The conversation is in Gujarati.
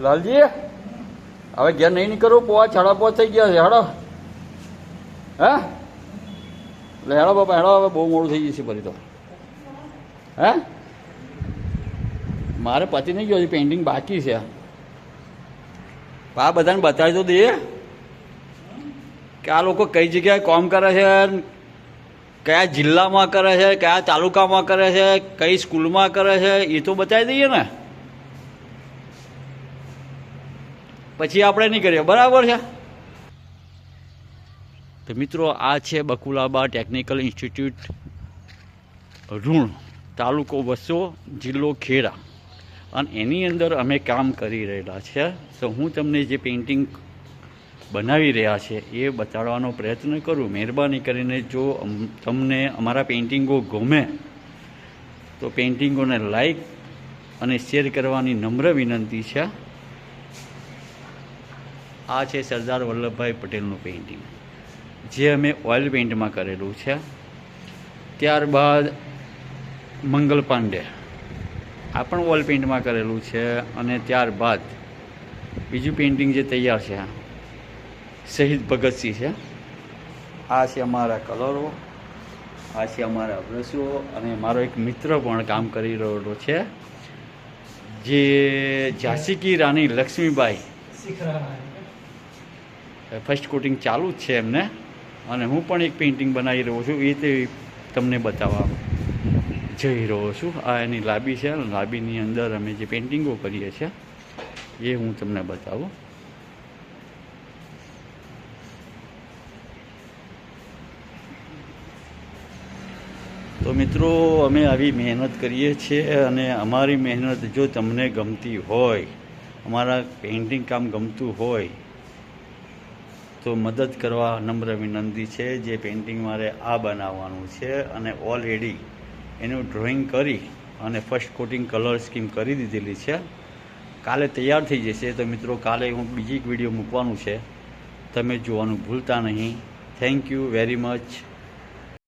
લાલજી હવે ઘેર નહીં નીકળવું, પોવા 5:30 થઈ ગયા છે. હેડો હે એટલે હેડો બાપા હેડો, હવે બહુ મોડું થઈ જશે ફરી તો. હે મારે પતી નહીં ગયો, હજી પેઇન્ટિંગ બાકી છે. આ બધાને બતાવી તો દઈએ કે આ લોકો કઈ જગ્યાએ કામ કરે છે, કયા જિલ્લામાં કરે છે, કયા તાલુકામાં કરે છે, કઈ સ્કૂલમાં કરે છે, એ તો બતાવી દઈએ ને. પછી આપણે નહીં કરીએ, બરાબર છે. તો મિત્રો આ છે બકુલાબા ટેકનિકલ ઇન્સ્ટિટ્યૂટ, ઋણ, તાલુકો વસો, જિલ્લો ખેડા, અને એની અંદર અમે કામ કરી રહેલા છે. તો હું તમને જે પેઇન્ટિંગ બનાવી રહ્યા છે એ બતાડવાનો પ્રયત્ન કરું. મહેરબાની કરીને જો તમને અમારા પેઇન્ટિંગો ગમે તો પેઇન્ટિંગોને લાઈક અને શેર કરવાની નમ્ર વિનંતી છે. આ છે સરદાર વલ્લભભાઈ પટેલનું પેઇન્ટિંગ, જે અમે ઓઇલ પેઇન્ટમાં કરેલું છે. ત્યારબાદ મંગલ પાંડે, આ પણ ઓઇલ પેઇન્ટમાં કરેલું છે. અને ત્યારબાદ બીજું પેઇન્ટિંગ જે તૈયાર છે શહીદ ભગતસિંહ છે. આ છે અમારા કલરો, આ છે અમારા બ્રશો, અને મારો એક મિત્ર પણ કામ કરી રહેલો છે, જે ઝાંસી કી રાણી લક્ષ્મીબાઈ, ફર્સ્ટ કોટિંગ ચાલુ જ છે એમને. અને હું પણ એક પેઇન્ટિંગ બનાવી રહ્યો છું, એ તે તમને બતાવવા જઈ રહ્યો છું. આ એની લાબી છે, લાબીની અંદર અમે જે પેઇન્ટિંગો કરીએ છીએ એ હું તમને બતાવું. તો મિત્રો અમે આવી મહેનત કરીએ છીએ, અને અમારી મહેનત જો તમને ગમતી હોય, અમારા પેઇન્ટિંગ કામ ગમતું હોય તો મદદ કરવા નમ્ર વિનંતી છે. જે પેઇન્ટિંગ મારે આ બનાવવાનું છે અને ઓલરેડી એનું ડ્રોઈંગ કરી અને ફર્સ્ટ કોટિંગ કલર સ્કીમ કરી દીધેલી છે. કાલે તૈયાર થઈ જશે. તો મિત્રો કાલે હું બીજી એક વિડીયો મૂકવાનું છે, તમે જોવાનું ભૂલતા નહીં. Thank you very much.